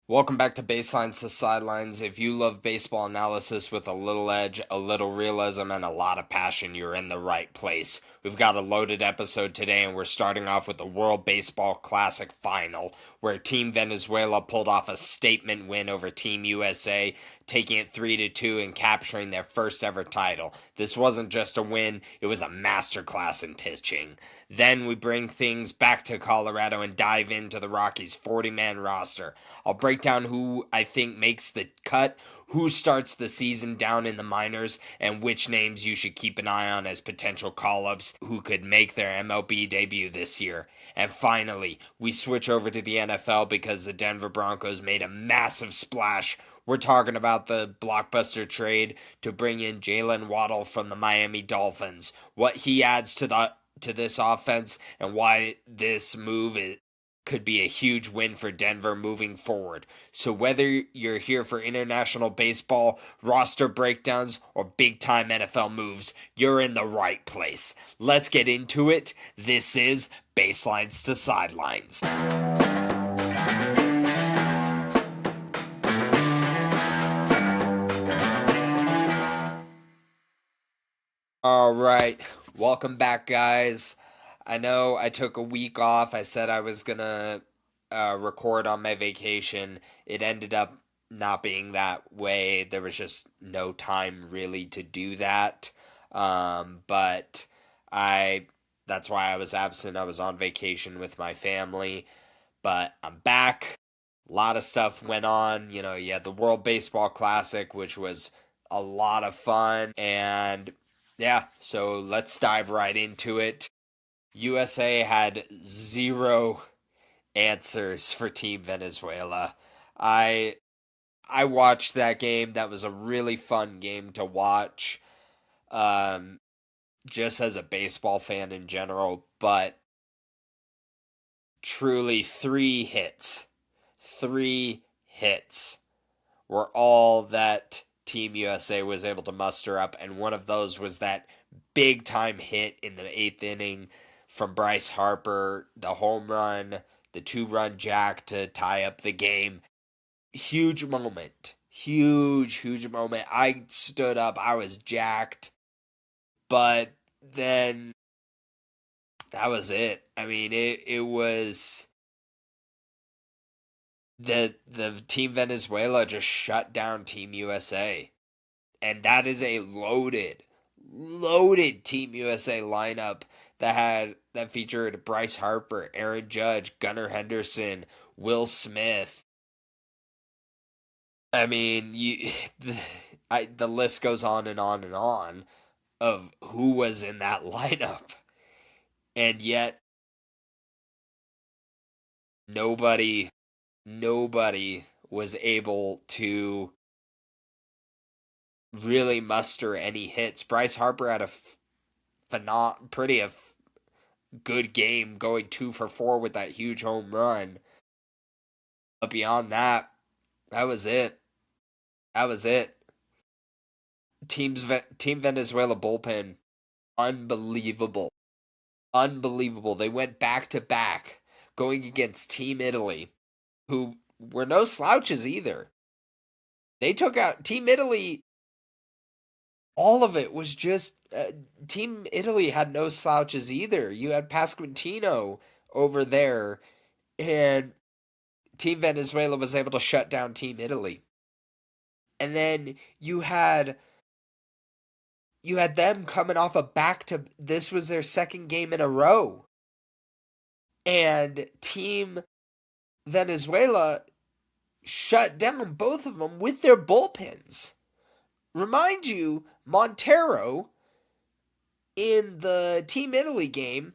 Welcome back to Baselines to Sidelines. If you love baseball analysis with a little edge, a little realism, and a lot of passion, you're in the right place. We've got a loaded episode today, and we're starting off with the World Baseball Classic Final, where Team Venezuela pulled off a statement win over Team USA, taking it 3-2 and capturing their first ever title. This wasn't just a win, it was a masterclass in pitching. Then we bring things back to Colorado and dive into the Rockies' 40-man roster. I'll break down who I think makes the cut, who starts the season down in the minors, and which names you should keep an eye on as potential call ups who could make their MLB debut this year. And finally, we switch over to the NFL because the Denver Broncos made a massive splash. We're talking about the blockbuster trade to bring in Jaylen Waddle from the Miami Dolphins, what he adds to this offense, and why this could be a huge win for Denver moving forward. So whether you're here for international baseball, roster breakdowns, or big time NFL moves, you're in the right place. Let's get into it. This is Baselines to Sidelines. All right. Welcome back, guys. I know I took a week off. I said I was going to record on my vacation. It ended up not being that way. There was just no time really to do that. But I that's why I was absent. I was on vacation with my family, but I'm back. A lot of stuff went on. You had the World Baseball Classic, which was a lot of fun. And yeah, so let's dive right into it. USA had zero answers for Team Venezuela. I I watched that game. That was a really fun game to watch. Um, just as a baseball fan in general, but truly three hits were all that Team USA was able to muster up, and one of those was that big time hit in the eighth inning from Bryce Harper, the home run, the 2-run jack to tie up the game. Huge moment. Huge moment. I stood up, I was jacked, but then that was it. I mean, it was the Team Venezuela just shut down Team USA. And that is a loaded Team USA lineup that featured Bryce Harper, Aaron Judge, Gunnar Henderson, Will Smith. I mean, the list goes on and on and on of who was in that lineup, and yet nobody nobody was able to really muster any hits. Bryce Harper had a good game, going 2 for 4 with that huge home run. But beyond that, that was it. That was it. Team Venezuela bullpen, unbelievable, unbelievable. They went back to back, going against Team Italy, who were no slouches either. They took out Team Italy. All of it was just Team Italy had no slouches either. You had Pasquantino over there, and Team Venezuela was able to shut down Team Italy. And then you had them coming off a back to this was their second game in a row. And Team Venezuela shut down both of them with their bullpens. Remind you, Montero in the Team Italy game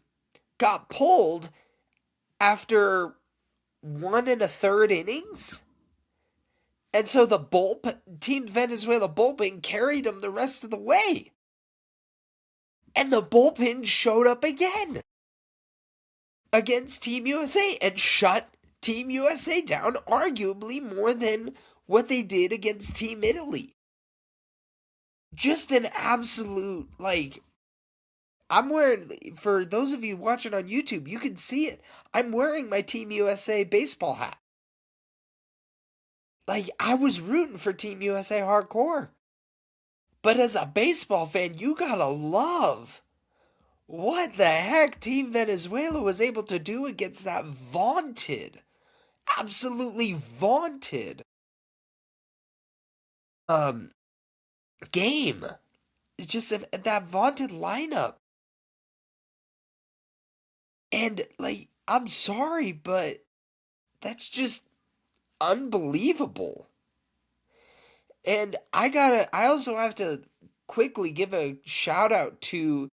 got pulled after 1 1/3 innings. And so the Team Venezuela bullpen carried him the rest of the way. And the bullpen showed up again against Team USA and shut Team USA down, arguably more than what they did against Team Italy. Just an absolute, I'm wearing, for those of you watching on YouTube, you can see it. I'm wearing my Team USA baseball hat. Like, I was rooting for Team USA hardcore. But as a baseball fan, you gotta love what the heck Team Venezuela was able to do against that vaunted, absolutely vaunted um game. It's just that vaunted lineup. And like, I'm sorry, but that's just unbelievable. And I also have to quickly give a shout out to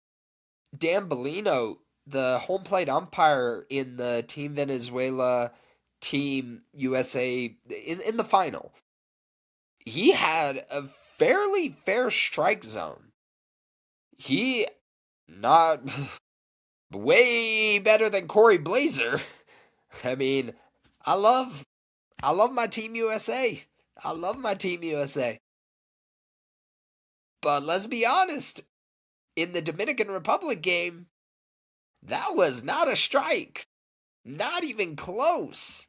Dan Bellino, the home plate umpire in the Team Venezuela, Team USA in the final. He had a fairly fair strike zone. He not way better than Corey Blazer. I mean, I love I love my Team USA. I love my Team USA. But let's be honest, in the Dominican Republic game, that was not a strike. Not even close.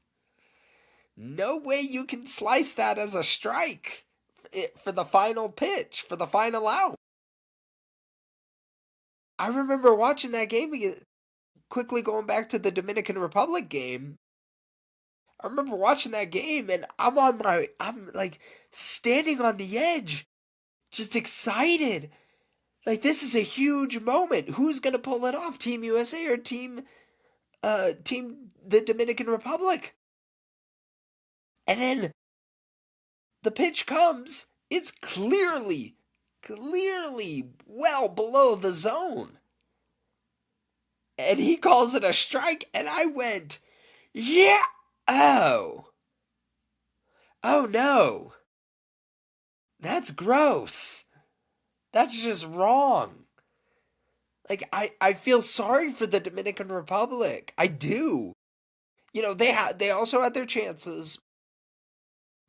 No way you can slice that as a strike for the final pitch, for the final out. I remember watching that game again, quickly going back to the Dominican Republic game. I remember watching that game and I'm like standing on the edge, just excited. Like, this is a huge moment. Who's gonna pull it off? Team USA or team the Dominican Republic? And then the pitch comes. It's clearly well below the zone. And he calls it a strike, and I went, yeah! Oh. Oh no. That's gross. That's just wrong. Like, I feel sorry for the Dominican Republic. I do. You know, they also had their chances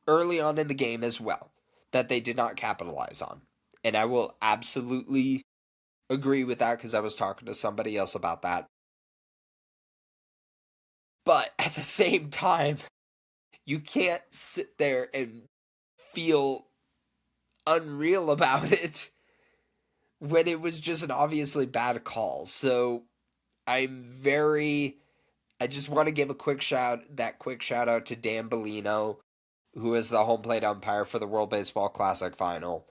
early on in the game as well that they did not capitalize on. And I will absolutely agree with that because I was talking to somebody else about that. But at the same time, you can't sit there and feel unreal about it when it was just an obviously bad call. So I just want to give a quick shout out to Dan Bellino, who is the home plate umpire for the World Baseball Classic final.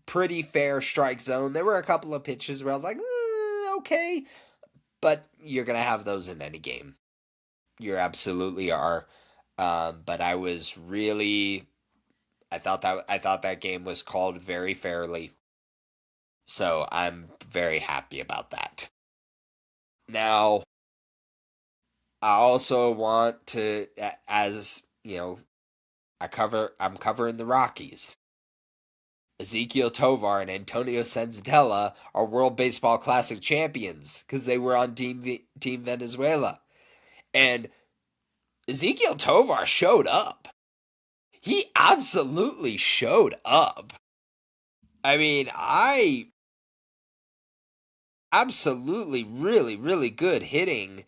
Pretty fair strike zone. There were a couple of pitches where I was like, okay, but you're gonna have those in any game. You absolutely are. But I thought that game was called very fairly. So I'm very happy about that. Now, I also want to, as you know, I'm covering the Rockies. Ezequiel Tovar and Antonio Senzatella are World Baseball Classic champions because they were on Team Venezuela. And Ezequiel Tovar showed up. He absolutely showed up. I mean, I absolutely really good hitting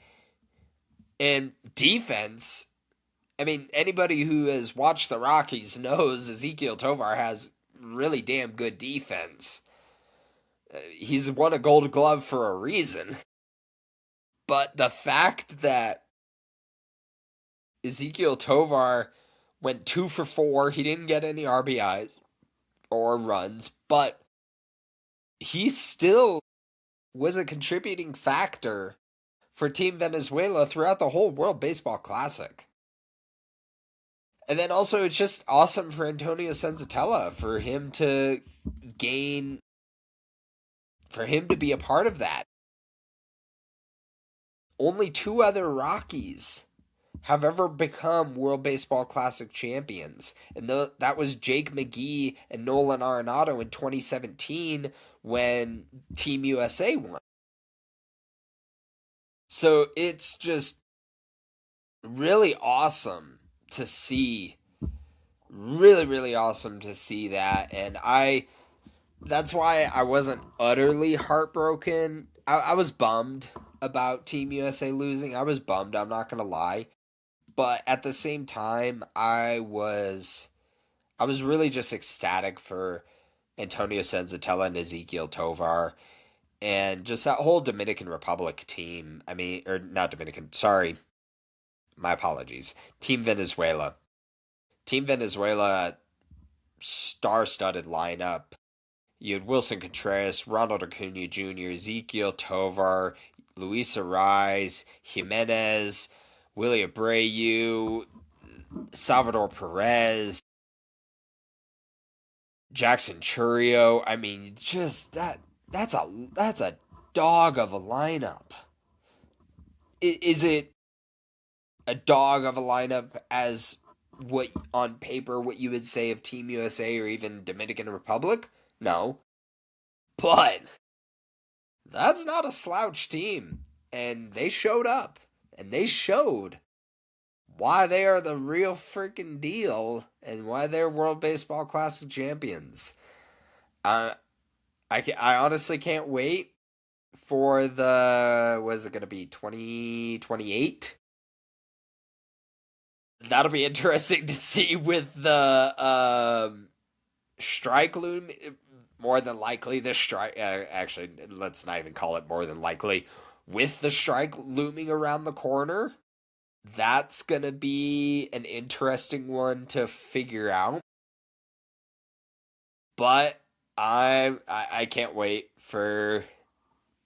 and defense. I mean, anybody who has watched the Rockies knows Ezequiel Tovar has really damn good defense. He's won a Gold Glove for a reason. But the fact that Ezequiel Tovar went 2 for 4, he didn't get any RBIs or runs, but he still was a contributing factor for Team Venezuela throughout the whole World Baseball Classic. And then also, it's just awesome for Antonio Senzatella for him to be a part of that. Only 2 other Rockies have ever become World Baseball Classic champions. And that was Jake McGee and Nolan Arenado in 2017 when Team USA won. So it's just really awesome to see. Really awesome to see that. And that's why I wasn't utterly heartbroken. I was bummed about Team USA losing. I was bummed, I'm not going to lie. But at the same time, I was really just ecstatic for Antonio Senzatella and Ezekiel Tovar and just that whole Dominican Republic team. I mean, or not Dominican, sorry, my apologies. Team Venezuela. Team Venezuela, star studded lineup. You had Wilson Contreras, Ronald Acuna Jr., Ezekiel Tovar, Luis Ariz, Jimenez, Willie Abreu, Salvador Perez, Jackson Churio. I mean, just that's a dog of a lineup. Is it a dog of a lineup as what on paper what you would say of Team USA or even Dominican Republic? No. But that's not a slouch team. And they showed up. And they showed why they are the real freaking deal and why they're World Baseball Classic champions. Uh, I honestly can't wait for the, what is it going to be, 2028? That'll be interesting to see with the strike loom. More than likely, the strike. Actually, let's not even call it more than likely. With the strike looming around the corner, that's gonna be an interesting one to figure out. But I can't wait for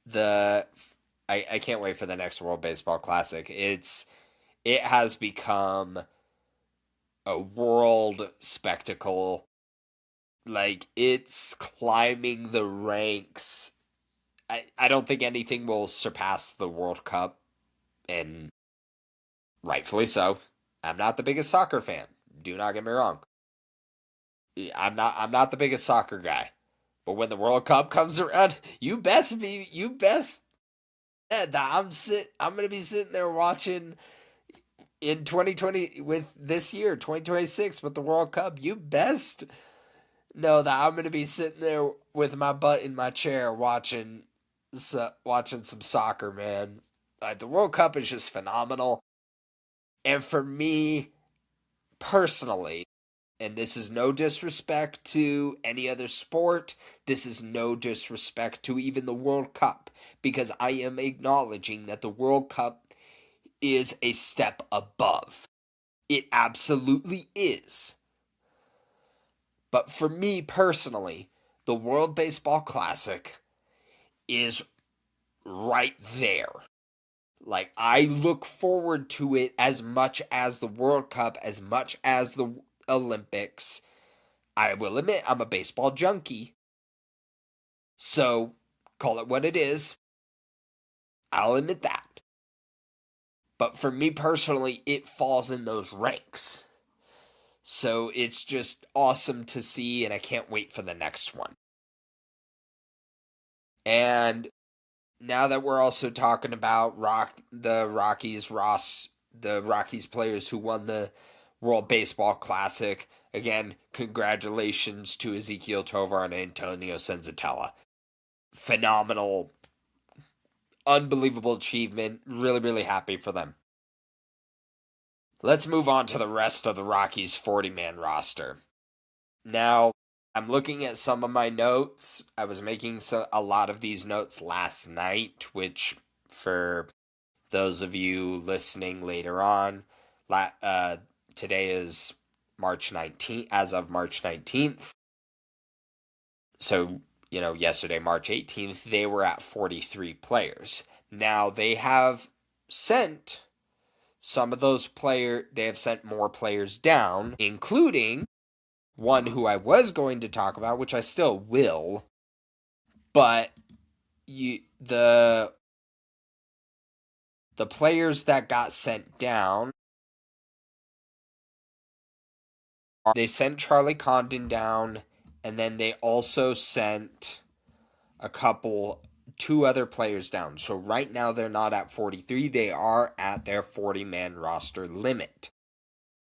the I can't wait for the next World Baseball Classic. It has become a world spectacle. Like, it's climbing the ranks. I don't think anything will surpass the World Cup, and rightfully so. I'm not the biggest soccer fan. Do not get me wrong. I'm not the biggest soccer guy. But when the World Cup comes around, you best that I'm gonna be sitting there watching in 2020 with this year, 2026 with the World Cup. You best know that I'm gonna be sitting there with my butt in my chair watching some soccer, man. The World Cup is just phenomenal. And for me personally, and this is no disrespect to any other sport, this is no disrespect to even the World Cup, because I am acknowledging that the World Cup is a step above. It absolutely is. But for me personally, the World Baseball Classic is right there. Like, I look forward to it as much as the World Cup, as much as the Olympics. I will admit, I'm a baseball junkie. So, call it what it is. I'll admit that. But for me personally, it falls in those ranks. So, it's just awesome to see, and I can't wait for the next one. And now that we're also talking about the Rockies players who won the World Baseball Classic, again, congratulations to Ezekiel Tovar and Antonio Senzatella. Phenomenal, unbelievable achievement. Really, really happy for them. Let's move on to the rest of the Rockies 40-man roster. Now, I'm looking at some of my notes. I was making a lot of these notes last night, which for those of you listening later on, today is March 19th, as of March 19th. So, yesterday, March 18th, they were at 43 players. Now, they have sent they have sent more players down, including one who I was going to talk about, which I still will, but the players that got sent down, they sent Charlie Condon down, and then they also sent two other players down. So right now they're not at 43, they are at their 40-man roster limit.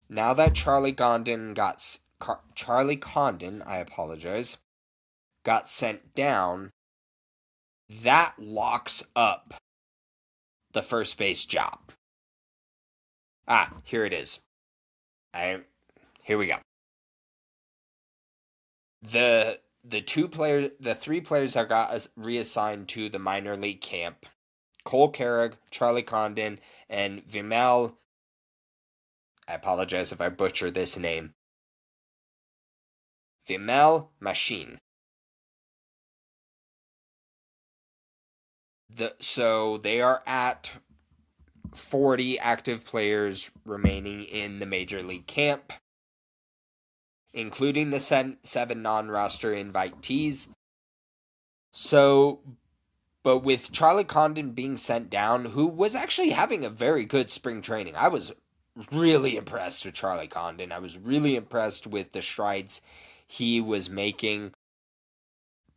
Now that Charlie Condon, I apologize, got sent down, that locks up the first base job. Here it is. Here we go. The three players that got reassigned to the minor league camp: Cole Carrick, Charlie Condon, and Vimal. I apologize if I butcher this name. Vimal Machine. So they are at 40 active players remaining in the major league camp, including the 7 non-roster invitees. So, but with Charlie Condon being sent down, who was actually having a very good spring training, I was really impressed with Charlie Condon. I was really impressed with the strides he was making.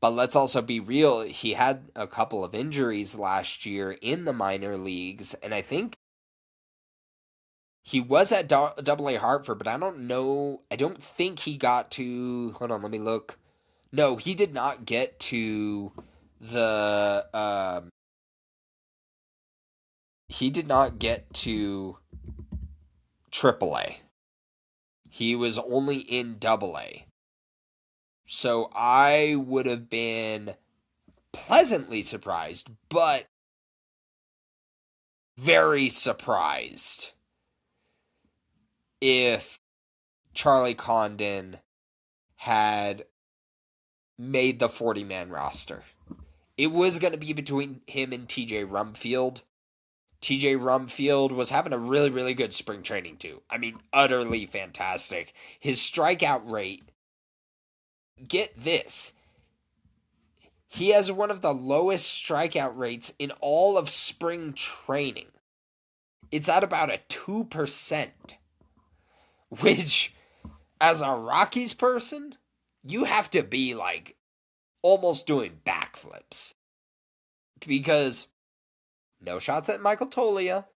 But let's also be real, he had a couple of injuries last year in the minor leagues, and I think he was at Double-A Hartford, but I don't think he got to, hold on, let me look. No, he did not get to the, he did not get to AAA. He was only in Double-A. So I would have been pleasantly surprised, but very surprised if Charlie Condon had made the 40-man roster. It was going to be between him and TJ Rumfield. TJ Rumfield was having a really, really good spring training too. I mean, utterly fantastic. His strikeout rate, get this, he has one of the lowest strikeout rates in all of spring training. It's at about a 2%, which, as a Rockies person, you have to be like almost doing backflips. Because no shots at Michael Toglia,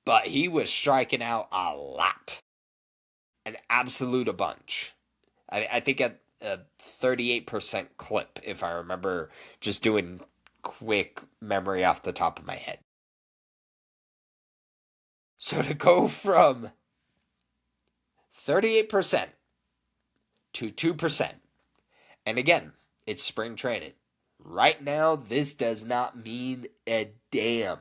but he was striking out a lot. An absolute a bunch. I think at a 38% clip, if I remember just doing quick memory off the top of my head. So to go from 38% to 2%, and again, it's spring training. Right now, this does not mean a damn.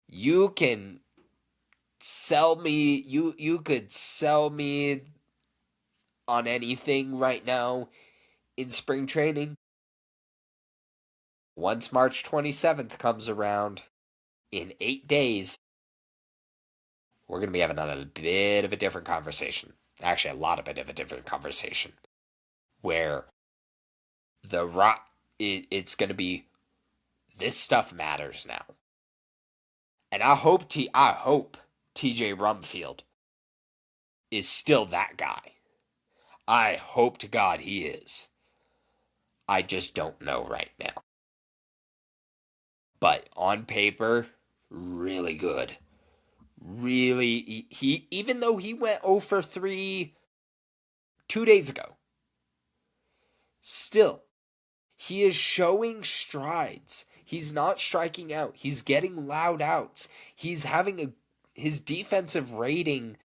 You can sell me, you could sell me on anything right now in spring training. Once March 27th comes around, in 8 days, we're going to be having a bit of a different conversation. Actually, a bit of a different conversation. Where it's going to be, this stuff matters now. And I hope TJ Rumfield is still that guy. I hope to God he is. I just don't know right now. But on paper, really good. Really, he even though he went 0 for 3 2 days ago, still, he is showing strides. He's not striking out. He's getting loud outs. He's having his defensive rating.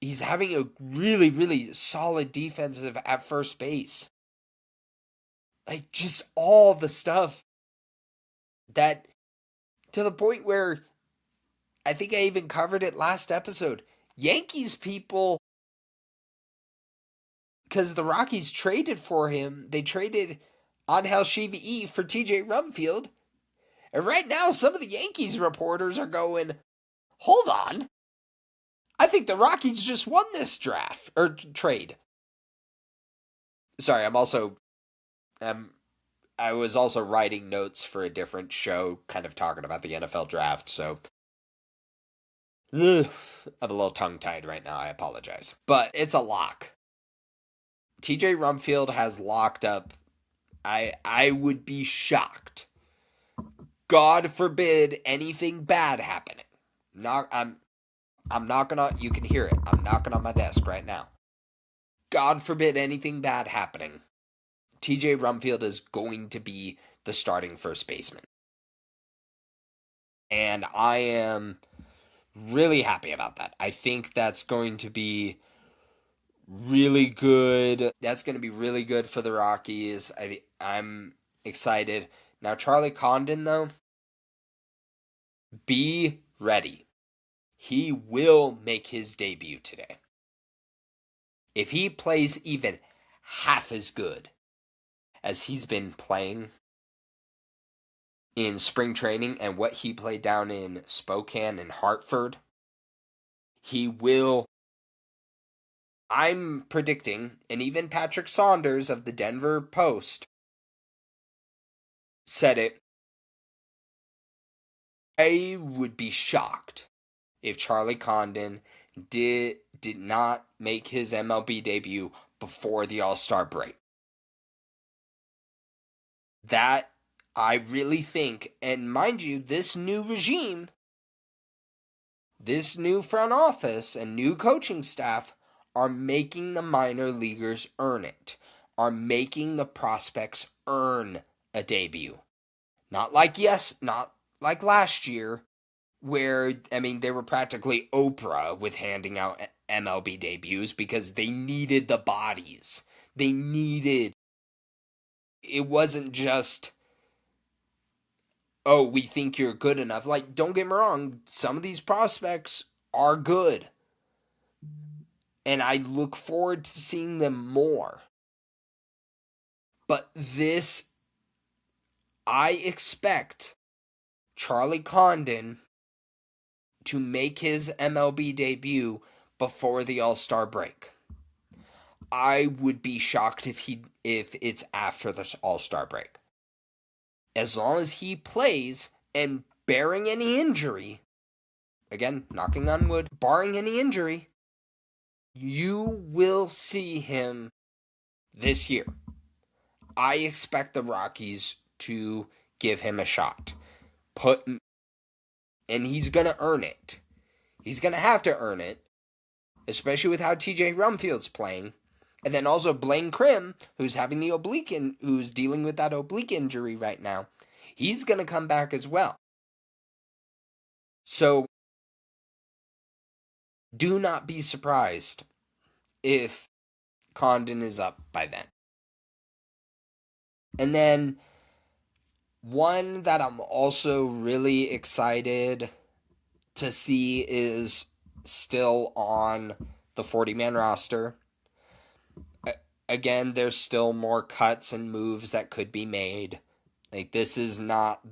He's having a really, really solid defensive at first base. Like, just all the stuff that, to the point where I think I even covered it last episode. Yankees people, because the Rockies traded for him, they traded Angel Shivy for TJ Rumfield. And right now, some of the Yankees reporters are going, hold on. I think the Rockies just won this draft, or trade. Sorry, I was also writing notes for a different show, kind of talking about the NFL draft, so I'm a little tongue-tied right now, I apologize. But it's a lock. TJ Rumfield has locked up. I would be shocked. God forbid anything bad happening. I'm knocking on, you can hear it. I'm knocking on my desk right now. God forbid anything bad happening. TJ Rumfield is going to be the starting first baseman. And I am really happy about that. I think that's going to be really good. That's going to be really good for the Rockies. I'm excited. Now, Charlie Condon, though, be ready. He will make his debut today. If he plays even half as good as he's been playing in spring training and what he played down in Spokane and Hartford, he will. I'm predicting, and even Patrick Saunders of the Denver Post said it, I would be shocked if Charlie Condon did not make his MLB debut before the All-Star break. That I really think, and mind you, this new regime, this new front office and new coaching staff are making the minor leaguers earn it, are making the prospects earn a debut. Not like last year, where, I mean, they were practically Oprah with handing out MLB debuts because they needed the bodies. It wasn't just, oh, we think you're good enough. Like, don't get me wrong, some of these prospects are good. And I look forward to seeing them more. But I expect Charlie Condon to make his MLB debut before the All-Star break. I would be shocked if it's after the All-Star break. As long as he plays and barring any injury, again, knocking on wood, barring any injury, you will see him this year. I expect the Rockies to give him a shot. And he's going to earn it. He's going to have to earn it, especially with how TJ Rumfield's playing. And then also Blaine Crim, who's having the who's dealing with that oblique injury right now. He's going to come back as well. So do not be surprised if Condon is up by then. And then one that I'm also really excited to see is still on the 40-man roster. Again, there's still more cuts and moves that could be made. Like, this is not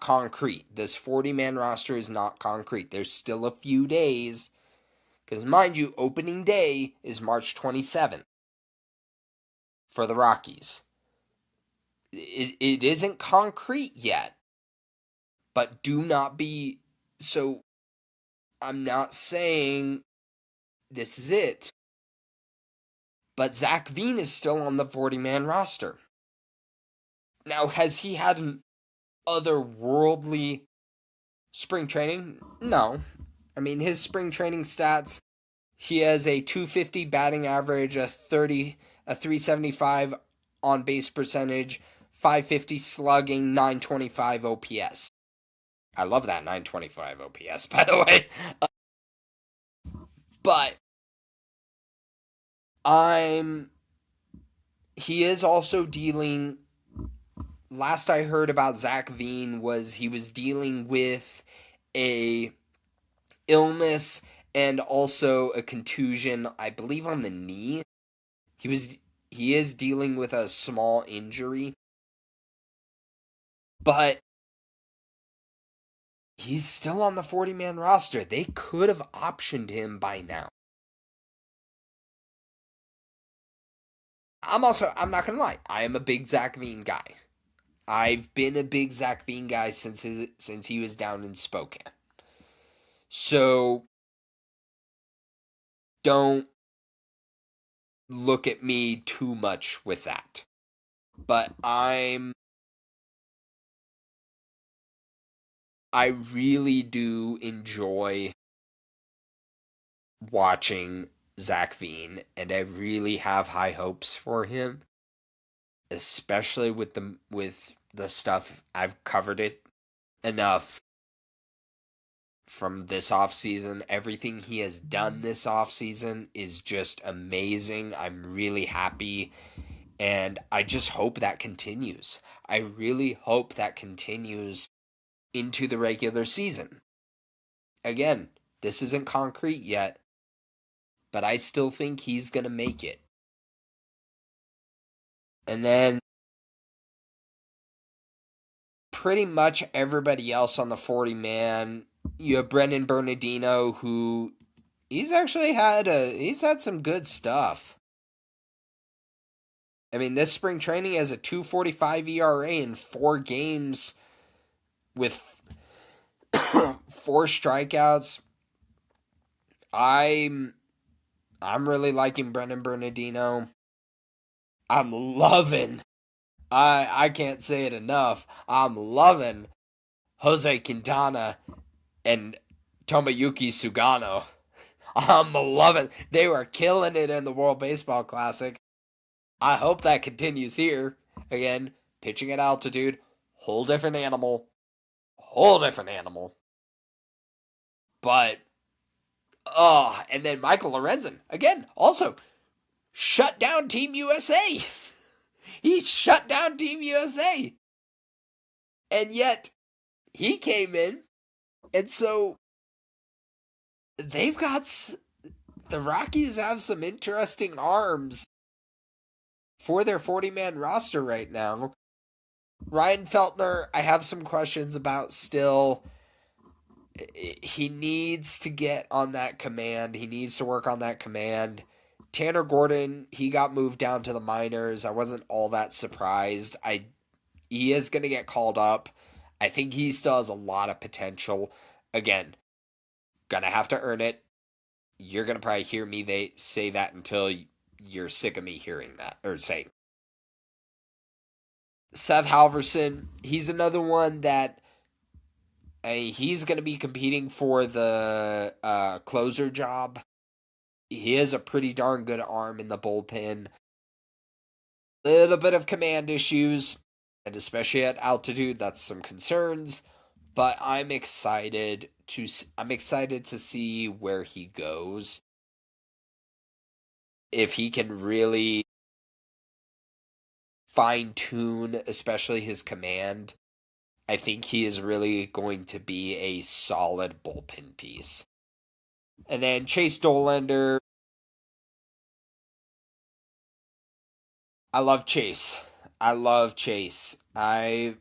concrete. This 40-man roster is not concrete. There's still a few days. Because, mind you, opening day is March 27th for the Rockies. It isn't concrete yet. But do not be... So, I'm not saying this is it. But Zach Veen is still on the 40-man roster. Now, has he had an otherworldly spring training? No. I mean, his spring training stats, he has a 250 batting average, a 375 on base percentage, 550 slugging, 925 OPS. I love that 925 OPS, by the way. But he is also dealing... Last I heard about Zach Veen was he was dealing with a illness and also a contusion, I believe, on the knee. He is dealing with a small injury. But he's still on the 40-man roster. They could have optioned him by now. I'm not going to lie, I am a big Zach Veen guy. I've been a big Zach Veen guy since he was down in Spokane. So, don't look at me too much with that. But I really do enjoy watching Zach Veen, and I really have high hopes for him. Especially with the stuff I've covered it enough from this offseason. Everything he has done this offseason is just amazing. I'm really happy, and I just hope that continues. I really hope that continues into the regular season. Again, this isn't concrete yet, but I still think he's going to make it. And then pretty much everybody else on the 40 man, you have Brendan Bernardino, who he's had some good stuff. I mean, this spring training has a 2.45 ERA in 4 games with 4 strikeouts. I'm really liking Brendan Bernardino. I'm loving. I can't say it enough. I'm loving Jose Quintana and Tomoyuki Sugano. I'm loving. They were killing it in the World Baseball Classic. I hope that continues here. Again, pitching at altitude, whole different animal. Whole different animal. But, and then Michael Lorenzen, again, also shut down Team USA. He shut down Team USA. And yet, he came in, and so they've got. The Rockies have some interesting arms for their 40-man roster right now. Ryan Feltner, I have some questions about still. He needs to get on that command. He needs to work on that command. Tanner Gordon, he got moved down to the minors. I wasn't all that surprised. He is going to get called up. I think he still has a lot of potential. Again, gonna have to earn it. You're going to probably hear me say that until you're sick of me hearing that or saying. Seth Halverson, he's another one that he's going to be competing for the closer job. He has a pretty darn good arm in the bullpen. Little bit of command issues, and especially at altitude, that's some concerns. But I'm excited to see where he goes. If he can really fine-tune, especially his command, I think he is really going to be a solid bullpen piece. And then Chase Dollander. I love Chase. I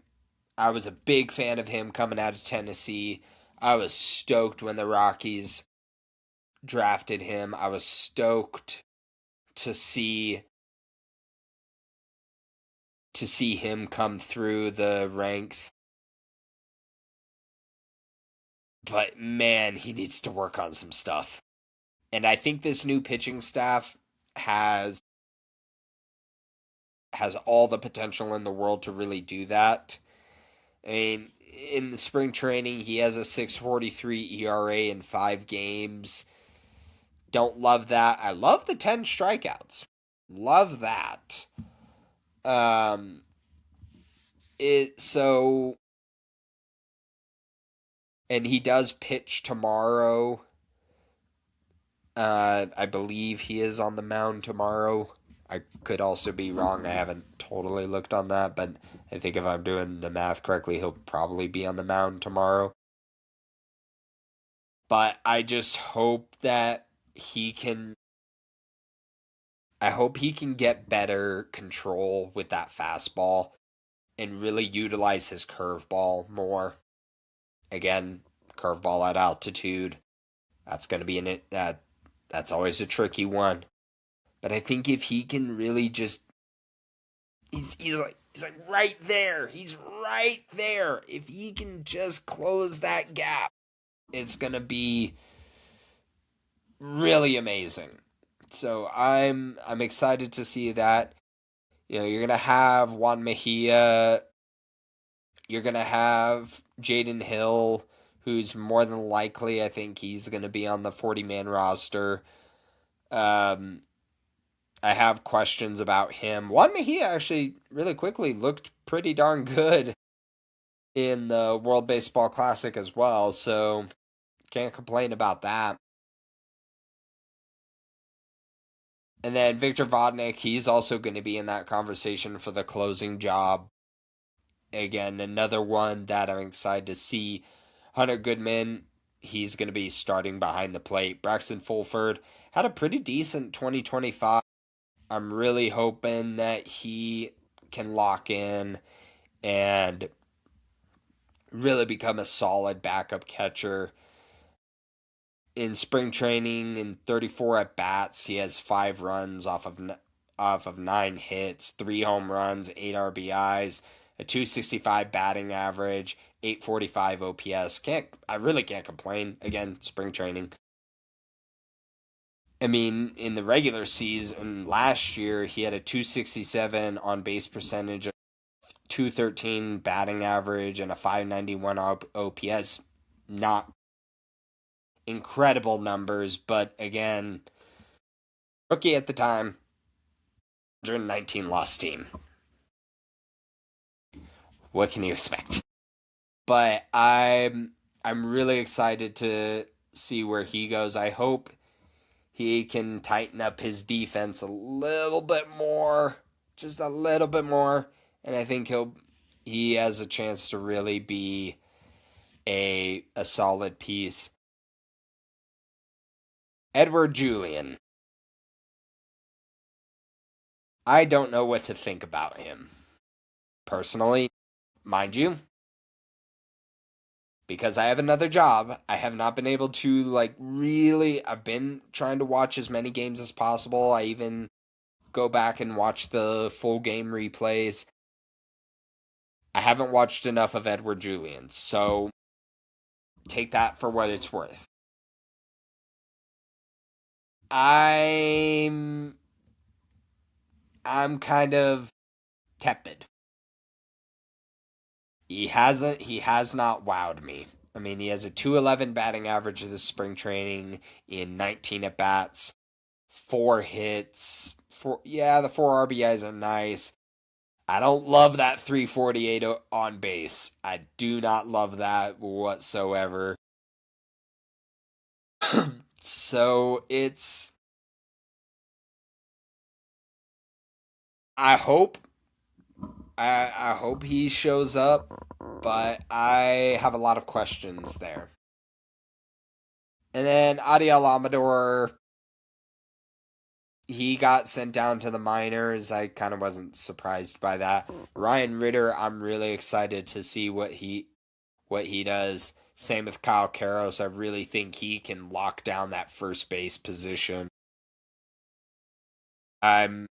was a big fan of him coming out of Tennessee. I was stoked when the Rockies drafted him. I was stoked to see him come through the ranks. But man, he needs to work on some stuff. And I think this new pitching staff has all the potential in the world to really do that. I mean, in the spring training, he has a 6.43 ERA in 5 games. Don't love that. I love the 10 strikeouts. Love that. And he does pitch tomorrow. I believe he is on the mound tomorrow. I could also be wrong. I haven't totally looked on that, but I think if I'm doing the math correctly, he'll probably be on the mound tomorrow. But I just hope that he can. I hope he can get better control with that fastball and really utilize his curveball more. Again, curveball at altitude. That's going to be that's always a tricky one. But I think if he can really just he's like right there. He's right there. If he can just close that gap, it's going to be really amazing. So I'm excited to see that. You know, you're going to have Juan Mejia. You're going to have Jaden Hill, who's more than likely, I think he's going to be on the 40-man roster. I have questions about him. Juan Mejia actually, really quickly, looked pretty darn good in the World Baseball Classic as well, so can't complain about that. And then Victor Vodnik, he's also going to be in that conversation for the closing job. Again, another one that I'm excited to see. Hunter Goodman, he's going to be starting behind the plate. Braxton Fulford had a pretty decent 2025. I'm really hoping that he can lock in and really become a solid backup catcher. In spring training, in 34 at bats, he has 5 runs off of 9 hits, 3 home runs, 8 RBIs, a 265 batting average, 845 OPS. I really can't complain. Again, spring training. I mean, in the regular season last year, he had a 267 on base percentage, a 213 batting average, and a 591 OPS. Not incredible numbers, but again, rookie at the time, 119 loss team. What can you expect? But I'm really excited to see where he goes. I hope he can tighten up his defense a little bit more, just a little bit more, and I think he has a chance to really be a solid piece. Edouard Julien. I don't know what to think about him. Personally, mind you, because I have another job, I have not been able to really. I've been trying to watch as many games as possible. I even go back and watch the full game replays. I haven't watched enough of Edouard Julien, so take that for what it's worth. I'm I'm kind of tepid. He has not wowed me. I mean, he has a 211 batting average this spring training in 19 at bats, 4 hits, the 4 RBIs are nice. I don't love that 348 on base. I do not love that whatsoever. So I hope I hope he shows up, but I have a lot of questions there. And then Adiel Amador, he got sent down to the minors. I kind of wasn't surprised by that. Ryan Ritter, I'm really excited to see what he does. Same with Kyle Karros. I really think he can lock down that first base position. I'm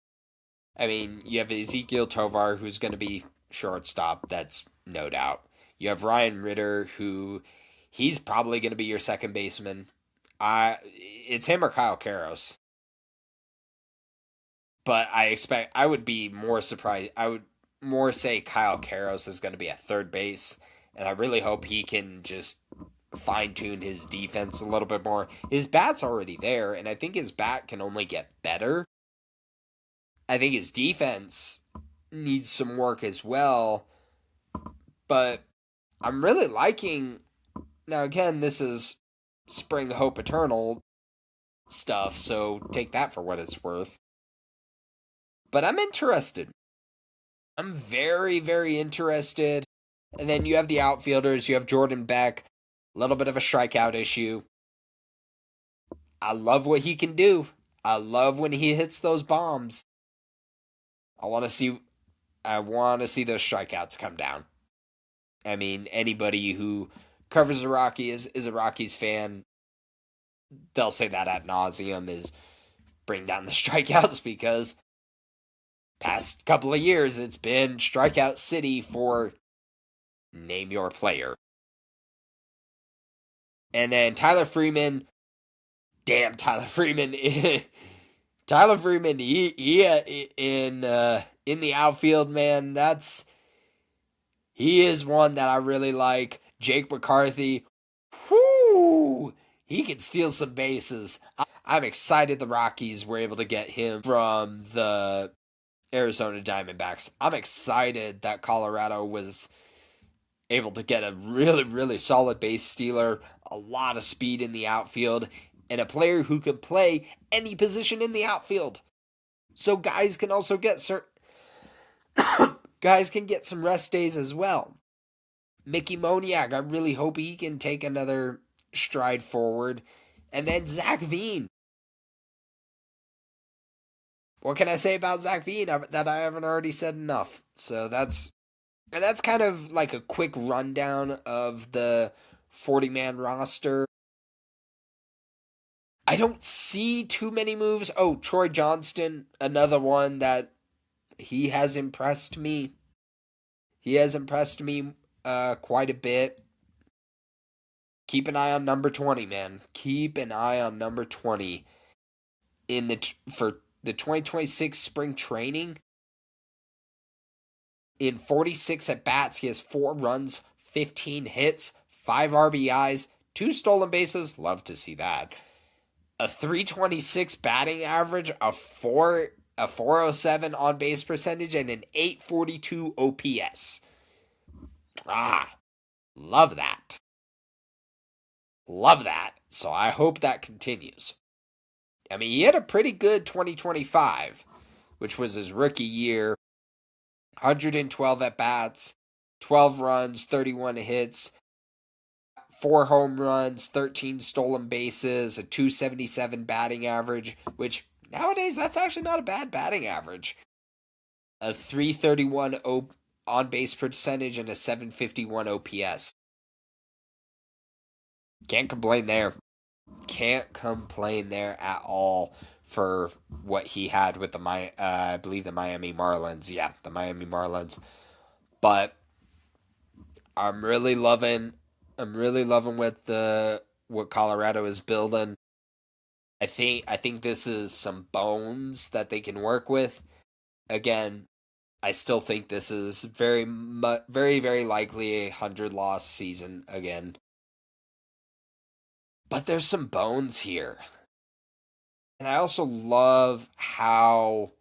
I mean, you have Ezekiel Tovar, who's going to be shortstop. That's no doubt. You have Ryan Ritter, who he's probably going to be your second baseman. It's him or Kyle Karros. But I would be more surprised. I would more say Kyle Karros is going to be at third base, and I really hope he can just fine tune his defense a little bit more. His bat's already there, and I think his bat can only get better. I think his defense needs some work as well, but I'm really liking. Now, again, this is Spring Hope Eternal stuff, so take that for what it's worth. But I'm interested. I'm very, very interested. And then you have the outfielders. You have Jordan Beck, a little bit of a strikeout issue. I love what he can do. I love when he hits those bombs. I want to see. I want to see those strikeouts come down. I mean, anybody who covers the Rockies is a Rockies fan. They'll say that ad nauseum is bring down the strikeouts because past couple of years it's been strikeout city for name your player. And then Tyler Freeman, damn Tyler Freeman, Tyler Freeman, he in the outfield, man. He is one that I really like. Jake McCarthy, whoo, he can steal some bases. I'm excited the Rockies were able to get him from the Arizona Diamondbacks. I'm excited that Colorado was able to get a really, really solid base stealer, a lot of speed in the outfield, and a player who can play any position in the outfield. So guys can also get guys can get some rest days as well. Mickey Moniak, I really hope he can take another stride forward. And then Zach Veen. What can I say about Zach Veen that I haven't already said enough? So that's kind of like a quick rundown of the 40-man roster. I don't see too many moves. Oh, Troy Johnston, another one that he has impressed me. He has impressed me quite a bit. Keep an eye on number 20, man. Keep an eye on number 20 for the 2026 spring training. In 46 at bats, he has 4 runs, 15 hits, 5 RBIs, 2 stolen bases. Love to see that. A 326 batting average, a 407 on base percentage, and an 842 OPS. Love that. Love that. So I hope that continues. I mean, he had a pretty good 2025, which was his rookie year. 112 at bats, 12 runs, 31 hits, 4 home runs, 13 stolen bases, a 277 batting average, which nowadays that's actually not a bad batting average. A 331 on base percentage and a 751 OPS. Can't complain there. Can't complain there at all for what he had with I believe the Miami Marlins. Yeah, the Miami Marlins. But I'm really loving what Colorado is building. I think this is some bones that they can work with. Again, I still think this is very very likely a 100-loss season again. But there's some bones here. And I also love how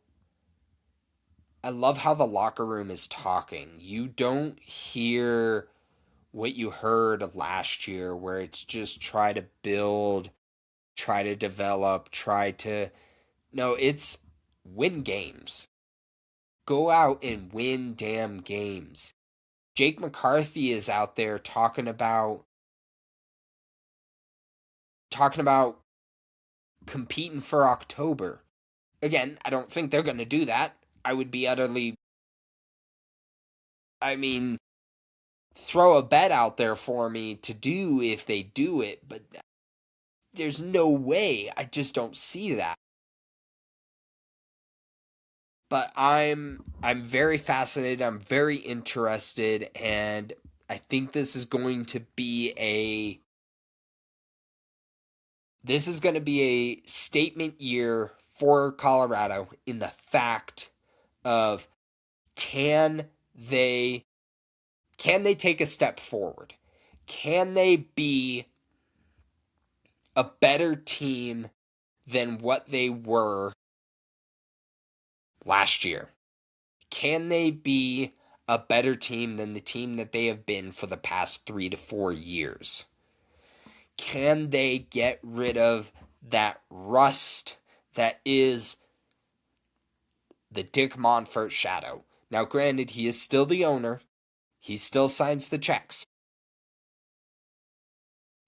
the locker room is talking. You don't hear what you heard last year where it's just try to build, try to develop, no, it's win games. Go out and win damn games. Jake McCarthy is out there talking about competing for October. Again, I don't think they're going to do that. I would be throw a bet out there for me to do if they do it, but there's no way. I just don't see that. But I'm very fascinated, I'm very interested, and I think this is going to be a statement year for Colorado in the fact of can they take a step forward? Can they be a better team than what they were last year? Can they be a better team than the team that they have been for the past 3 to 4 years? Can they get rid of that rust that is the Dick Monfort shadow? Now, granted, he is still the owner. He still signs the checks.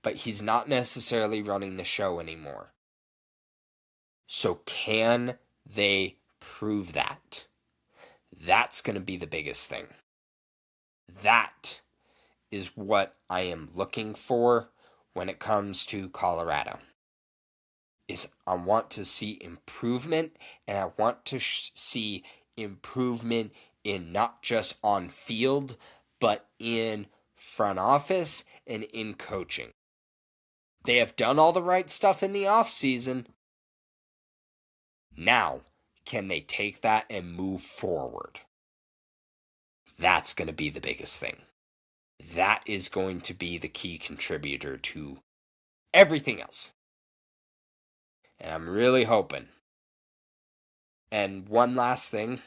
But he's not necessarily running the show anymore. So can they prove that? That's going to be the biggest thing. That is what I am looking for when it comes to Colorado. I want to see improvement, and I want to see improvement in not just on field, but in front office and in coaching. They have done all the right stuff in the offseason. Now, can they take that and move forward? That's going to be the biggest thing. That is going to be the key contributor to everything else. And I'm really hoping. And one last thing.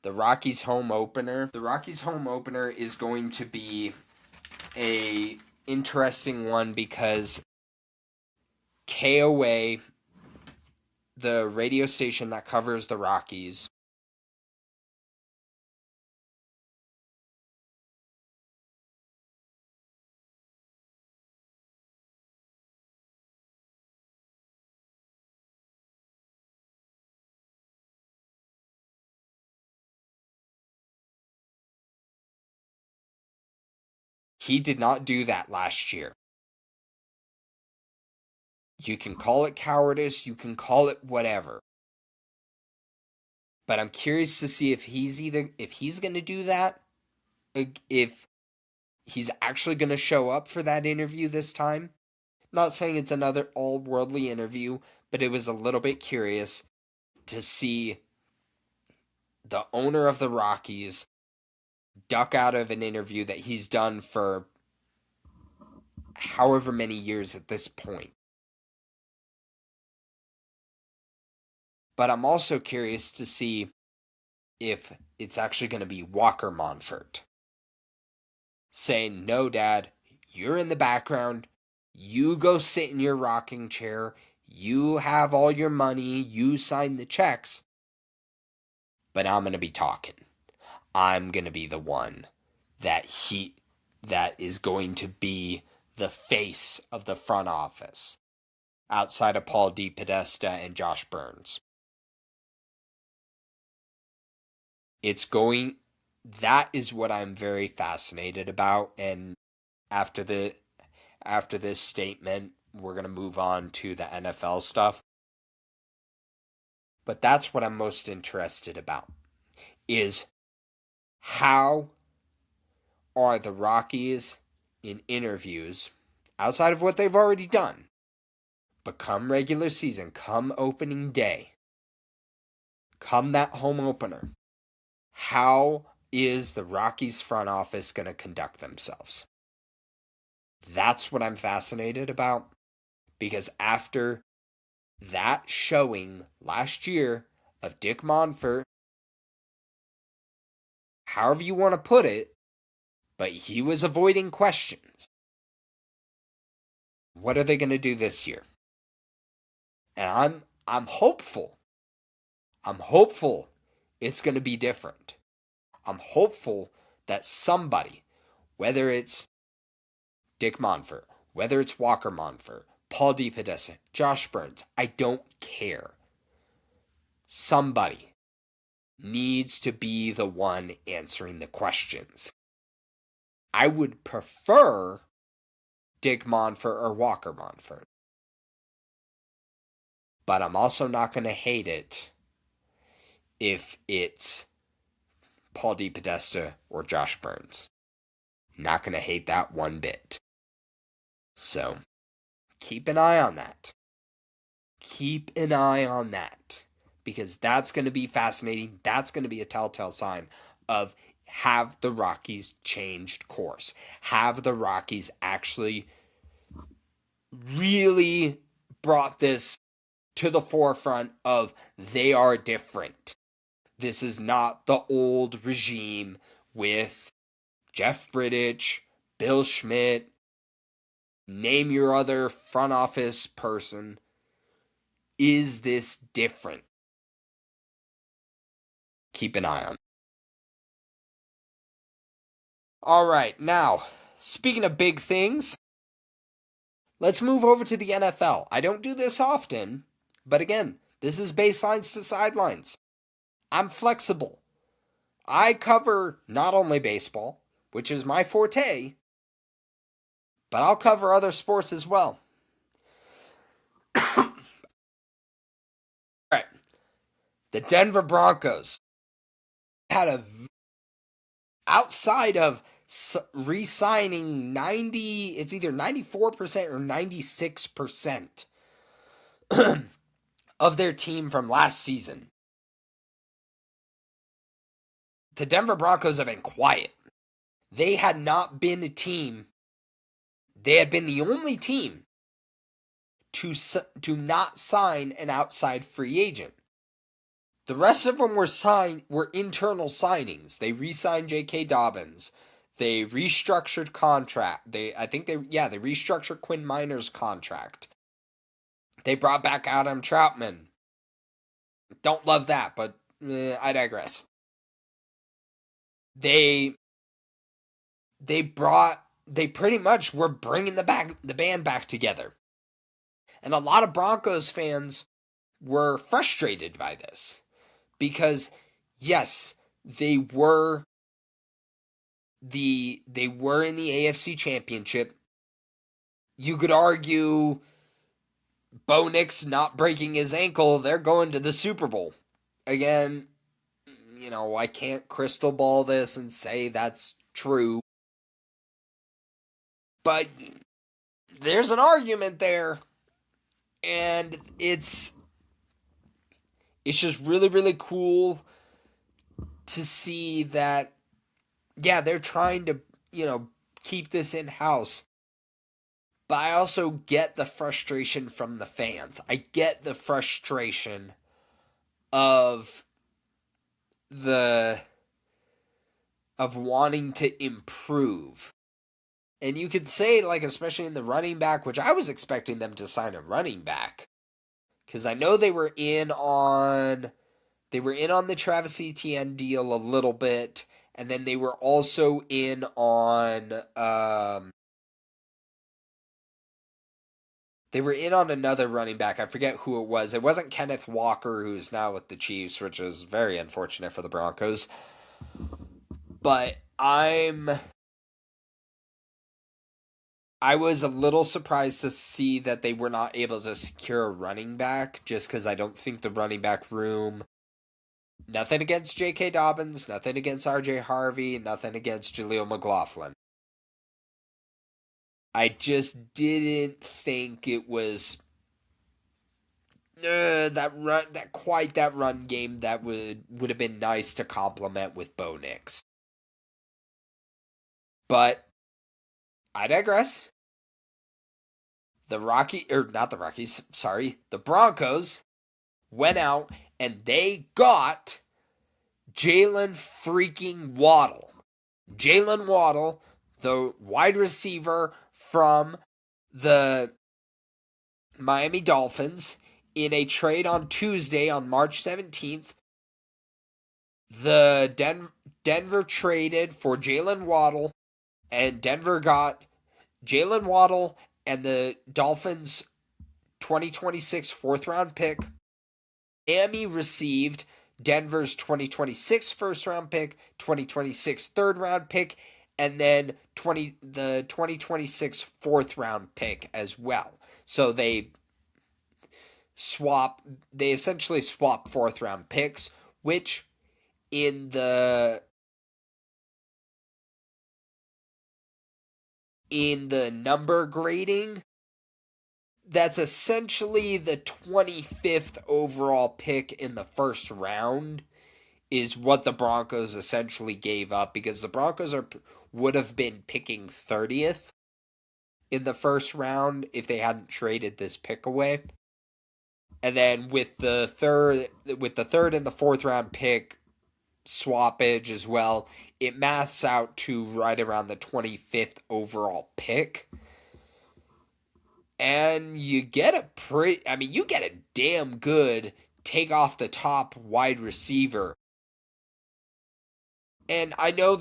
The Rockies home opener. The Rockies home opener is going to be a interesting one because KOA, the radio station that covers the Rockies, he did not do that last year. You can call it cowardice, you can call it whatever. But I'm curious to see if he's going to do that, if he's actually going to show up for that interview this time. Not saying it's another all-worldly interview, but it was a little bit curious to see the owner of the Rockies duck out of an interview that he's done for however many years at this point. But I'm also curious to see if it's actually going to be Walker Monfort saying, "No, Dad, you're in the background. You go sit in your rocking chair. You have all your money. You sign the checks. But I'm going to be talking. I'm going to be the one that is going to be the face of the front office outside of Paul DePodesta and Josh Burns." That is what I'm very fascinated about, and after this statement, we're going to move on to the NFL stuff. But that's what I'm most interested about, is how are the Rockies in interviews, outside of what they've already done, but come regular season, come opening day, come that home opener, how is the Rockies front office going to conduct themselves? That's what I'm fascinated about, because after that showing last year of Dick Monfort, however you want to put it, but he was avoiding questions. What are they going to do this year? And I'm hopeful. I'm hopeful it's going to be different. I'm hopeful that somebody, whether it's Dick Monfort, whether it's Walker Monfort, Paul DePodesta, Josh Burns, I don't care. Somebody needs to be the one answering the questions. I would prefer Dick Monfort or Walker Monfort. But I'm also not going to hate it if it's Paul DePodesta or Josh Burns. Not going to hate that one bit. So, keep an eye on that. Keep an eye on that. Because that's going to be fascinating. That's going to be a telltale sign of, have the Rockies changed course? Have the Rockies actually really brought this to the forefront of they are different? This is not the old regime with Jeff Bridich, Bill Schmidt, name your other front office person. Is this different? Keep an eye on. All right, now, speaking of big things, let's move over to the NFL. I don't do this often, but again, this is baselines to sidelines. I'm flexible. I cover not only baseball, which is my forte, but I'll cover other sports as well. All right. The Denver Broncos had outside of re-signing it's either 94% or 96% of their team from last season. The Denver Broncos have been quiet. They had not been a team. They had been the only team to not sign an outside free agent. The rest of them were internal signings. They re-signed J.K. Dobbins. They restructured contract. They restructured Quinn Miner's contract. They brought back Adam Troutman. Don't love that, but I digress. They pretty much were bringing the band back together. And a lot of Broncos fans were frustrated by this because yes, they were in the AFC Championship. You could argue Bo Nix not breaking his ankle, they're going to the Super Bowl. Again, I can't crystal ball this and say that's true. But there's an argument there. And it's just really, really cool to see that, yeah, they're trying to, keep this in-house. But I also get the frustration from the fans. I get the frustration of wanting to improve. And you could say, especially in the running back, which I was expecting them to sign a running back. Because I know they were in on the Travis Etienne deal a little bit. And then they were also in on another running back. I forget who it was. It wasn't Kenneth Walker, who's now with the Chiefs, which is very unfortunate for the Broncos. But I was a little surprised to see that they were not able to secure a running back, just because I don't think the running back room, nothing against J.K. Dobbins, nothing against R.J. Harvey, nothing against Jaleel McLaughlin. I just didn't think it was that run game that would have been nice to complement with Bo Nix. But I digress. The Broncos went out and they got Jaylen freaking Waddle. Jaylen Waddle, the wide receiver from the Miami Dolphins, in a trade on Tuesday on March 17th. The Denver traded for Jaylen Waddle, and Denver got Jaylen Waddle and the Dolphins' 2026 fourth-round pick. Miami received Denver's 2026 first-round pick, 2026 third-round pick, and then the 2026 fourth-round pick as well. So they essentially swap fourth-round picks, which in the number grading, that's essentially the 25th overall pick in the first round is what the Broncos essentially gave up, because the Broncos would have been picking 30th in the first round if they hadn't traded this pick away. And then with the third and the fourth round pick swappage as well, it maths out to right around the 25th overall pick. And you get a damn good take off the top wide receiver. And I know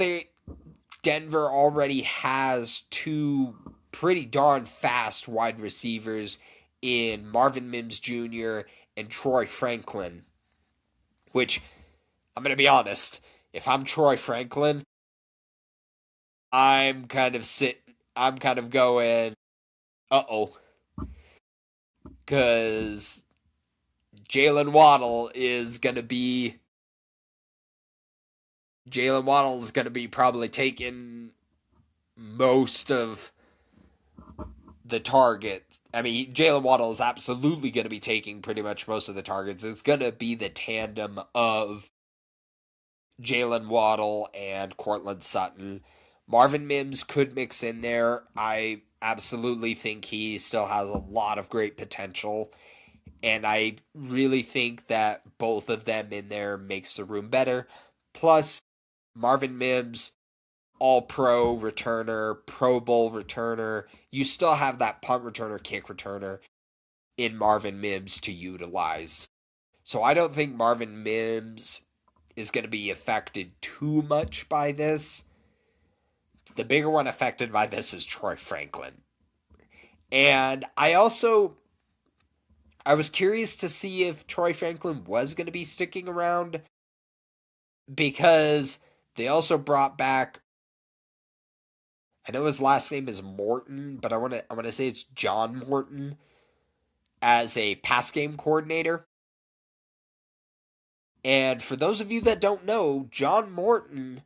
Denver already has two pretty darn fast wide receivers in Marvin Mims Jr. and Troy Franklin, which, I'm going to be honest, if I'm Troy Franklin, I'm kind of going, uh-oh. Because Jaylen Waddle is going to be probably taking most of the targets. I mean, Jaylen Waddle is absolutely going to be taking pretty much most of the targets. It's going to be the tandem of Jaylen Waddle and Courtland Sutton. Marvin Mims could mix in there. I absolutely think he still has a lot of great potential. And I really think that both of them in there makes the room better. Plus, Marvin Mims, all-pro returner, Pro Bowl returner. You still have that punt returner, kick returner in Marvin Mims to utilize. So I don't think Marvin Mims is going to be affected too much by this. The bigger one affected by this is Troy Franklin. And I was curious to see if Troy Franklin was going to be sticking around, because they also brought back, I know his last name is Morton, but I want to say it's John Morton as a pass game coordinator. And for those of you that don't know, John Morton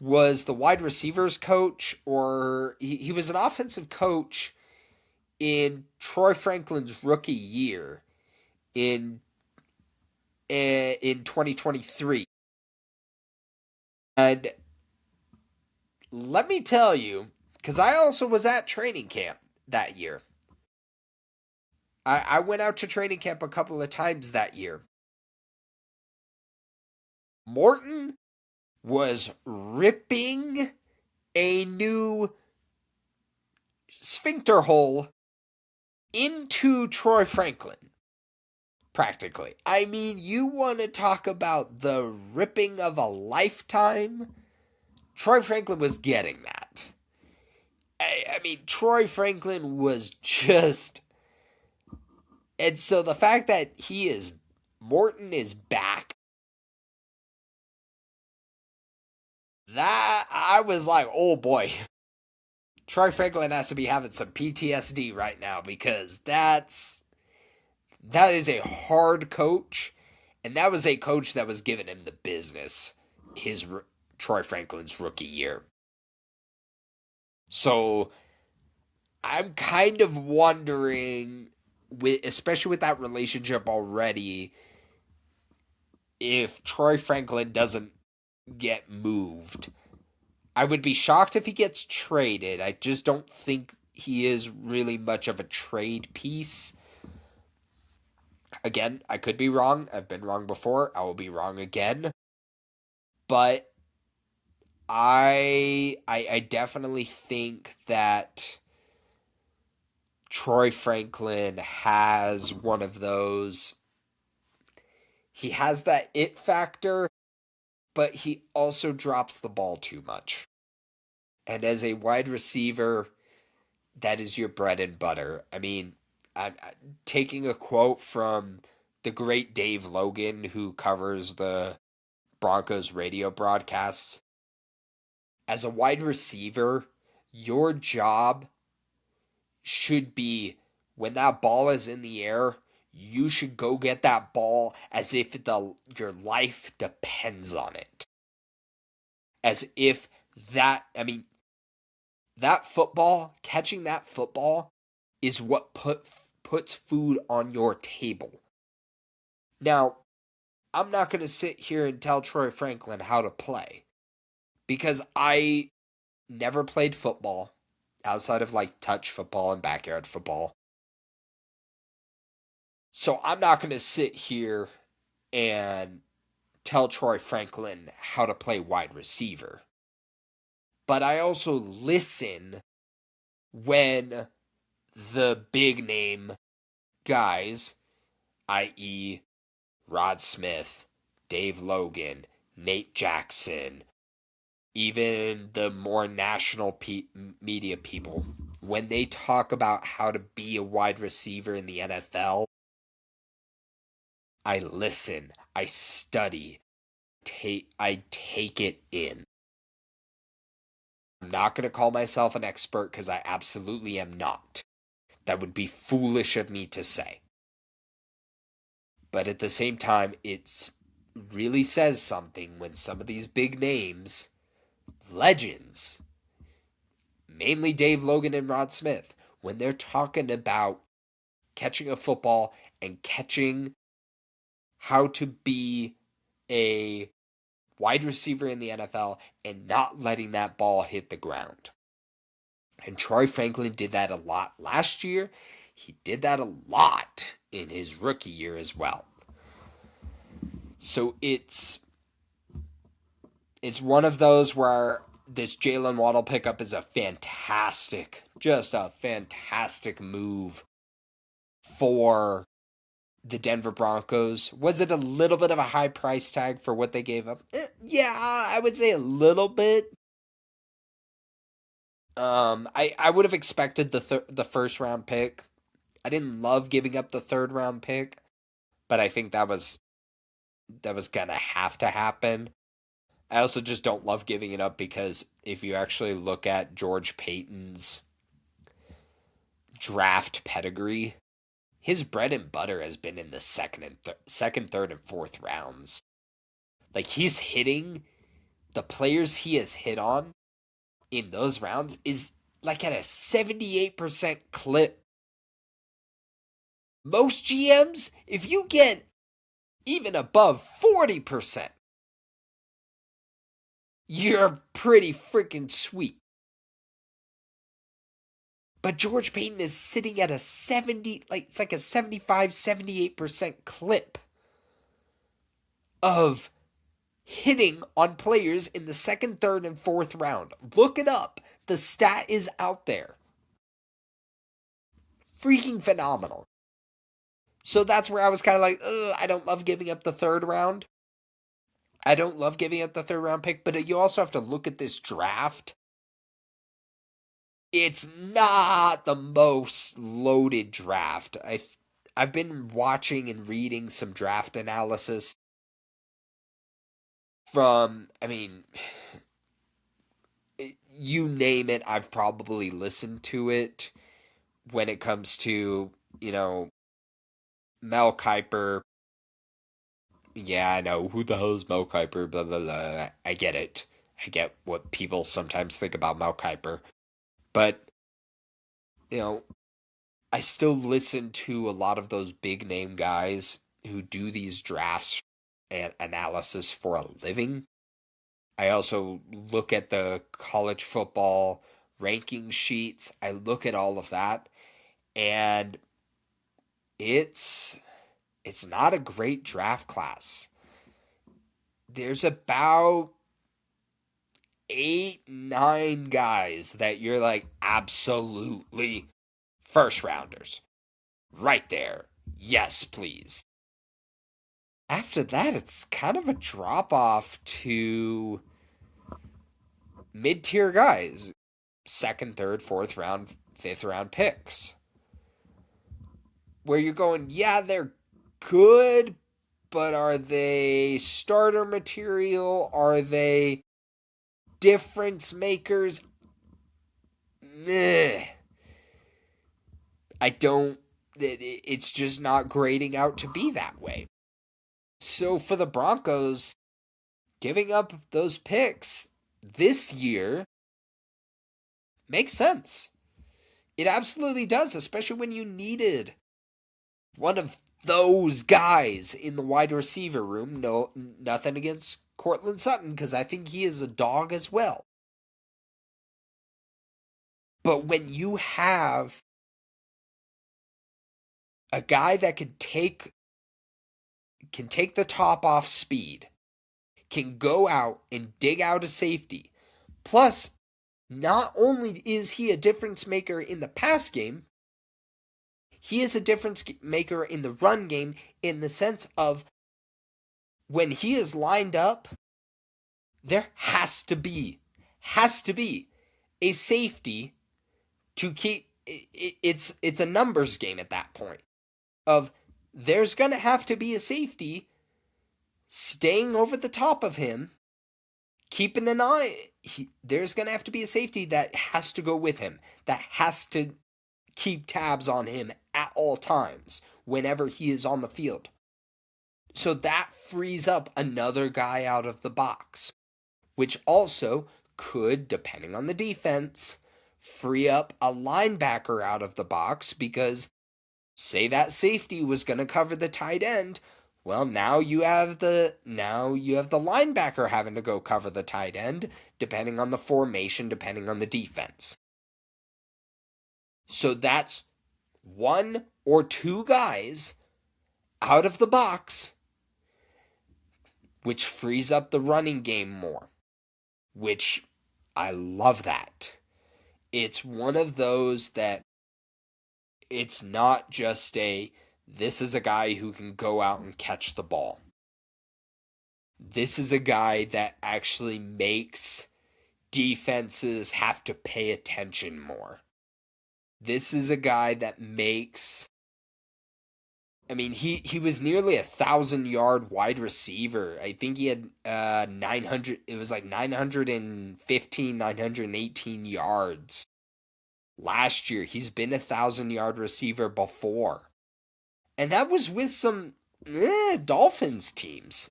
was the wide receivers coach, or he was an offensive coach in Troy Franklin's rookie year in 2023. And let me tell you, because I also was at training camp that year. I went out to training camp a couple of times that year. Morton was ripping a new sphincter hole into Troy Franklin. Practically. I mean, you want to talk about the ripping of a lifetime? Troy Franklin was getting that. I mean, Troy Franklin was just... And so the fact that Morton is back, that, I was like, oh boy. Troy Franklin has to be having some PTSD right now, because that is a hard coach, and that was a coach that was giving him the business Troy Franklin's rookie year. So I'm kind of wondering, especially with that relationship already, if Troy Franklin doesn't get moved. I would be shocked if he gets traded. I just don't think he is really much of a trade piece. Again, I could be wrong. I've been wrong before. I will be wrong again. But I definitely think that Troy Franklin has one of those. He has that it factor, but he also drops the ball too much. And as a wide receiver, that is your bread and butter. I mean, I'm taking a quote from the great Dave Logan, who covers the Broncos radio broadcasts. As a wide receiver, your job should be, when that ball is in the air, you should go get that ball as if your life depends on it. As if catching that football is what puts food on your table. Now, I'm not going to sit here and tell Troy Franklin how to play, because I never played football outside of like touch football and backyard football. So I'm not going to sit here and tell Troy Franklin how to play wide receiver. But I also listen when the big name guys, i.e. Rod Smith, Dave Logan, Nate Jackson, even the more national media people, when they talk about how to be a wide receiver in the NFL, I listen, I study, I take it in. I'm not going to call myself an expert, because I absolutely am not. That would be foolish of me to say. But at the same time, it really says something when some of these big names, legends, mainly Dave Logan and Rod Smith, when they're talking about catching a football and catching how to be a wide receiver in the NFL and not letting that ball hit the ground. And Troy Franklin did that a lot last year. He did that a lot in his rookie year as well. So it's one of those where this Jaylen Waddle pickup is a fantastic, just a fantastic move for the Denver Broncos. Was it a little bit of a high price tag for what they gave up? Yeah, I would say a little bit. I would have expected the first round pick. I didn't love giving up the third round pick, but I think that was gonna have to happen. I also just don't love giving it up because if you actually look at George Payton's draft pedigree, his bread and butter has been in the second, third, and fourth rounds. Like, he's hitting the players he has hit on in those rounds is like at a 78% clip. Most GMs, if you get even above 40%, you're pretty freaking sweet. But George Payton is sitting at a 75, 78% clip of hitting on players in the second, third, and fourth round. Look it up. The stat is out there. Freaking phenomenal. So that's where I was kind of like, I don't love giving up the third round. I don't love giving up the third round pick, but you also have to look at this draft. It's not the most loaded draft. I've been watching and reading some draft analysis from, you name it, I've probably listened to it when it comes to, Mel Kiper. Yeah, I know. Who the hell is Mel Kiper? Blah, blah, blah. I get it. I get what people sometimes think about Mel Kiper. But, I still listen to a lot of those big name guys who do these drafts and analysis for a living. I also look at the college football ranking sheets. I look at all of that, and it's not a great draft class. There's about 8, 9 guys that you're like, absolutely first rounders. Right there. Yes, please. After that, it's kind of a drop off to mid tier guys. Second, third, fourth round, fifth round picks. Where you're going, yeah, they're good, but are they starter material? Are they difference makers? It's just not grading out to be that way. So for the Broncos, giving up those picks this year makes sense. It absolutely does, especially when you needed one of those guys in the wide receiver room. No, nothing against Courtland Sutton, because I think he is a dog as well. But when you have a guy that can take the top off speed, can go out and dig out a safety, plus not only is he a difference maker in the pass game, he is a difference maker in the run game in the sense of when he is lined up, there has to be a safety to keep. It's a numbers game at that point of there's going to have to be a safety staying over the top of him, keeping an eye. There's going to have to be a safety that has to go with him, that has to keep tabs on him at all times whenever he is on the field. So that frees up another guy out of the box, which also could, depending on the defense, free up a linebacker out of the box because say that safety was going to cover the tight end, well, now you have the linebacker having to go cover the tight end, depending on the formation, depending on the defense. So that's one or two guys out of the box, which frees up the running game more, which I love that. It's one of those that it's not just this is a guy who can go out and catch the ball. This is a guy that actually makes defenses have to pay attention more. This is a guy that makes... I mean, he was nearly 1,000-yard wide receiver. I think he had 900... It was like 915, 918 yards. Last year, he's been a 1,000-yard receiver before. And that was with some Dolphins teams.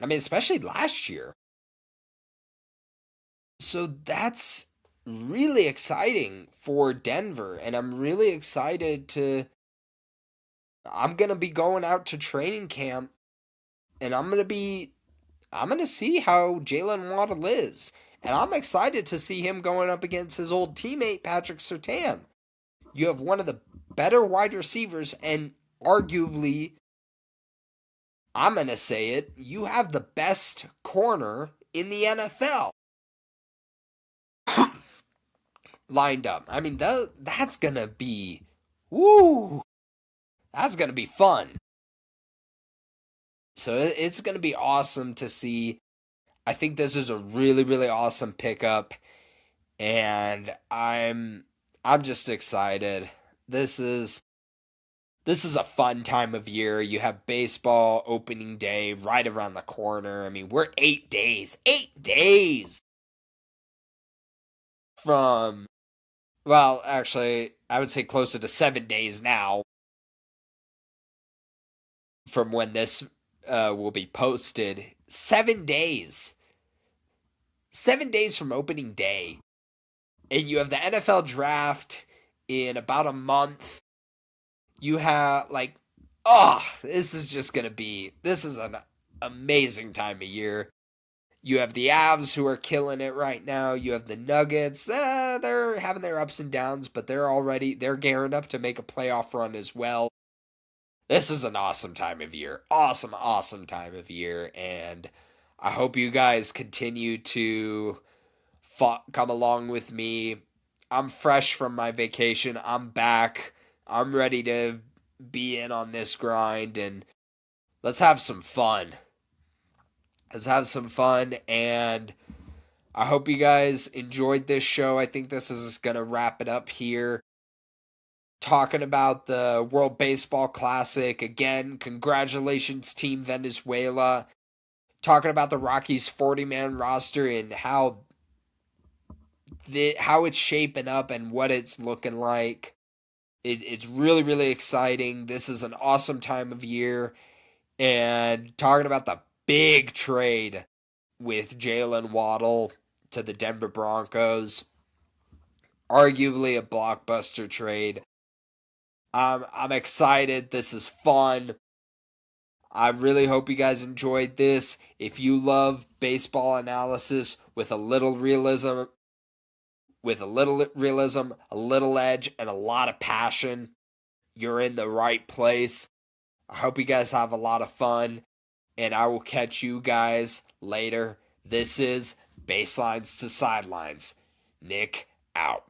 I mean, especially last year. So that's really exciting for Denver. And I'm really excited to... I'm going to be going out to training camp. And I'm going to see how Jaylen Waddle is. And I'm excited to see him going up against his old teammate, Patrick Surtain. You have one of the better wide receivers, and arguably, I'm going to say it, you have the best corner in the NFL lined up. I mean, that's going to be, that's going to be fun. So it's going to be awesome to see. I think this is a really, really awesome pickup, and I'm just excited. This is a fun time of year. You have baseball opening day right around the corner. I mean, we're 8 days from, well, actually, I would say closer to 7 days now from when this will be posted. 7 days. 7 days from opening day. And you have the NFL draft in about a month. You have, this is an amazing time of year. You have the Avs who are killing it right now. You have the Nuggets. They're having their ups and downs, but they're gearing up to make a playoff run as well. This is an awesome time of year. Awesome, awesome time of year. And I hope you guys continue to come along with me. I'm fresh from my vacation. I'm back. I'm ready to be in on this grind, and let's have some fun. Let's have some fun, and I hope you guys enjoyed this show. I think this is going to wrap it up here. Talking about the World Baseball Classic. Again, congratulations, Team Venezuela. Talking about the Rockies' 40-man roster and how it's shaping up and what it's looking like. It's really, really exciting. This is an awesome time of year. And talking about the big trade with Jaylen Waddle to the Denver Broncos. Arguably a blockbuster trade. I'm excited. This is fun. I really hope you guys enjoyed this. If you love baseball analysis with a little realism, a little edge, and a lot of passion, you're in the right place. I hope you guys have a lot of fun, and I will catch you guys later. This is Baselines to Sidelines. Nick out.